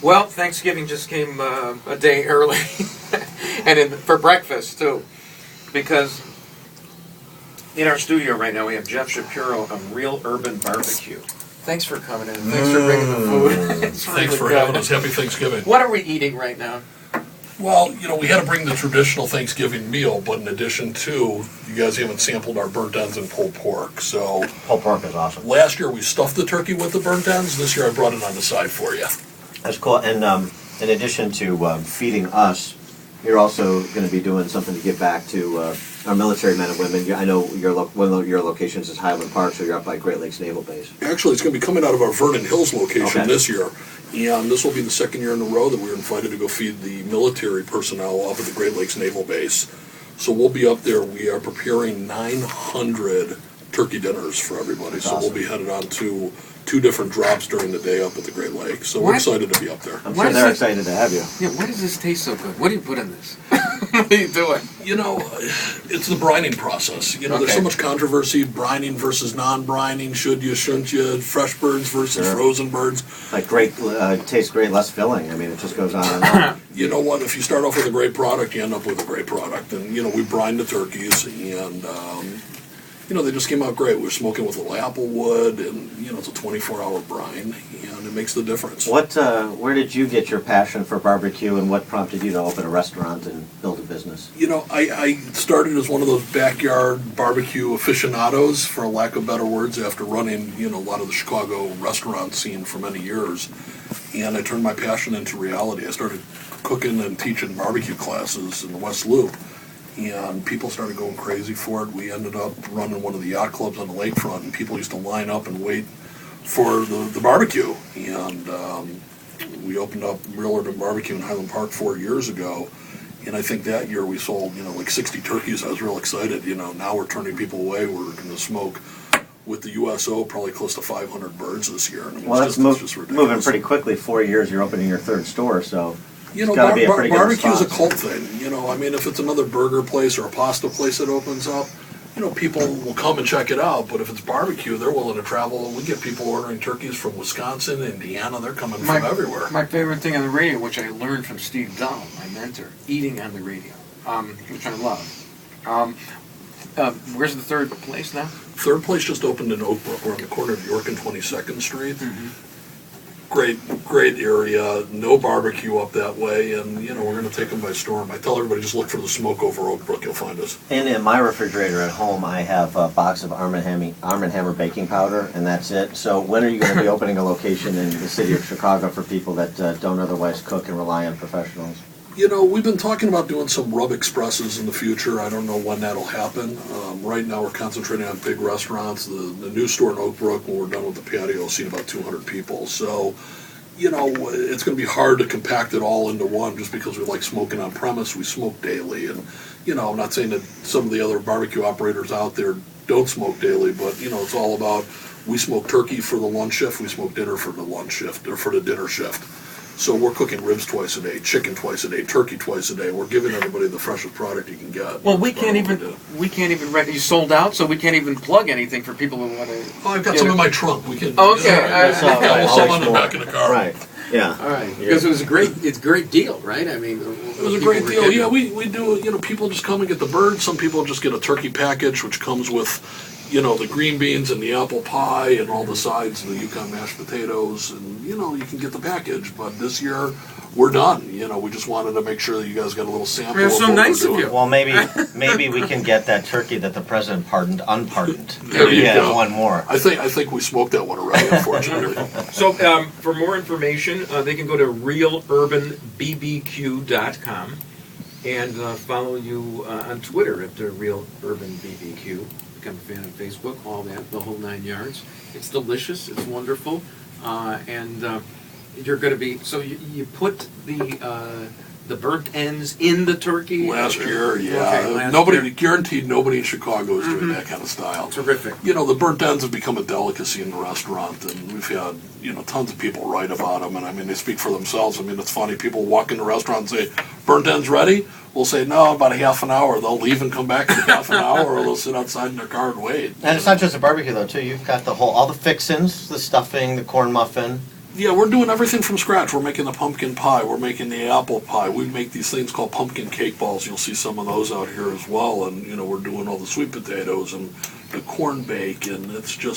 Well, Thanksgiving just came a day early, and for breakfast too, because in our studio right now we have Jeff Shapiro of Real Urban BBQ. Thanks for coming in. Thanks for bringing the food. Thanks for having us. Happy Thanksgiving. What are we eating right now? Well, we had to bring the traditional Thanksgiving meal, but in addition to, you guys haven't sampled our burnt ends and pulled pork. So pulled pork is awesome. Last year we stuffed the turkey with the burnt ends. This year I brought it on the side for you. That's cool. And in addition to feeding us, you're also going to be doing something to give back to our military men and women. I know one of your locations is Highland Park, so you're up by Great Lakes Naval Base. Actually, it's going to be coming out of our Vernon Hills location this year. And this will be the second year in a row that we were invited to go feed the military personnel up at the Great Lakes Naval Base. So we'll be up there. We are preparing 900 turkey dinners for everybody. That's so awesome. We'll be headed on to 2 different drops during the day up at the Great Lakes. So we're excited to be up there. I'm sure they're excited to have you. Yeah, why does this taste so good? What do you put in this? What are you doing? It's the brining process. There's so much controversy, brining versus non-brining, should you, shouldn't you, fresh birds versus frozen birds. Like tastes great, less filling. I mean, it just goes on and on. You know what? If you start off with a great product, you end up with a great product. And, we brine the turkeys, and, they just came out great. We're smoking with a little apple wood, and, it's a 24-hour brine, and it makes the difference. Where did you get your passion for barbecue, and what prompted you to open a restaurant and build a business? I started as one of those backyard barbecue aficionados, for lack of better words, after running, a lot of the Chicago restaurant scene for many years. And I turned my passion into reality. I started cooking and teaching barbecue classes in the West Loop. And people started going crazy for it. We ended up running one of the yacht clubs on the lakefront, and people used to line up and wait for the barbecue. And we opened up Real Urban BBQ in Highland Park 4 years ago. And I think that year we sold, like 60 turkeys. I was real excited. Now we're turning people away. We're going to smoke with the USO probably close to 500 birds this year. And that's moving pretty quickly. 4 years, you're opening your 3rd store, so... Barbecue's a cult thing. If it's another burger place or a pasta place that opens up, people will come and check it out. But if it's barbecue, they're willing to travel. We get people ordering turkeys from Wisconsin, Indiana. They're coming from everywhere. My favorite thing on the radio, which I learned from Steve Dahl, my mentor, eating on the radio, which I love. Where's the 3rd place now? 3rd place just opened in Oak Brook. We're on the corner of York and 22nd Street. Mm-hmm. Great area, no barbecue up that way, and we're going to take them by storm. I tell everybody, just look for the smoke over Oak Brook, you'll find us. And in my refrigerator at home, I have a box of Arm & Hammer baking powder, and that's it. So when are you going to be opening a location in the city of Chicago for people that don't otherwise cook and rely on professionals? We've been talking about doing some rub expresses in the future. I don't know when that'll happen. Right now we're concentrating on big restaurants. The new store in Oak Brook, when we're done with the patio, will seat about 200 people. So, it's going to be hard to compact it all into one just because we like smoking on premise. We smoke daily. And, I'm not saying that some of the other barbecue operators out there don't smoke daily, but, it's all about we smoke turkey for the lunch shift, we smoke dinner for the lunch shift, or for the dinner shift. So we're cooking ribs twice a day, chicken twice a day, turkey twice a day. We're giving everybody the freshest product you can get. Well, we can't even. You sold out, so we can't even plug anything for people who want to. Oh, I've got some in my trunk. We can. Oh, okay. We'll sell on the back of the car. Right. Yeah. All right. Because it was a great deal, right? I mean, it was a great deal. Yeah, we do. People just come and get the bird. Some people just get a turkey package, which comes with, the green beans and the apple pie and all the sides, the Yukon mashed potatoes, and, you can get the package. But this year, we're done. We just wanted to make sure that you guys got a little sample That's of so what nice we're of doing. you. Well, maybe we can get that turkey that the president pardoned unpardoned. There you go. One more. I think we smoked that one already, unfortunately. So for more information, they can go to realurbanbbq.com and follow you on Twitter at Real Urban BBQ. Become a fan on Facebook, all that, the whole 9 yards. It's delicious. It's wonderful. And you're going to be, so you put the burnt ends in the turkey? Last year, yeah. Okay, Guaranteed nobody in Chicago is doing that kind of style. Terrific. The burnt ends have become a delicacy in the restaurant, and we've had, tons of people write about them, and I mean, they speak for themselves. I mean, it's funny, people walk in the restaurant and say, burnt ends ready? We'll say, no, about a half an hour. They'll leave and come back in half an hour, or they'll sit outside in their car and wait. And it's not just a barbecue, though, too. You've got all the fixins, the stuffing, the corn muffin. Yeah, we're doing everything from scratch. We're making the pumpkin pie. We're making the apple pie. We make these things called pumpkin cake balls. You'll see some of those out here as well. And, we're doing all the sweet potatoes and the corn bake, and it's just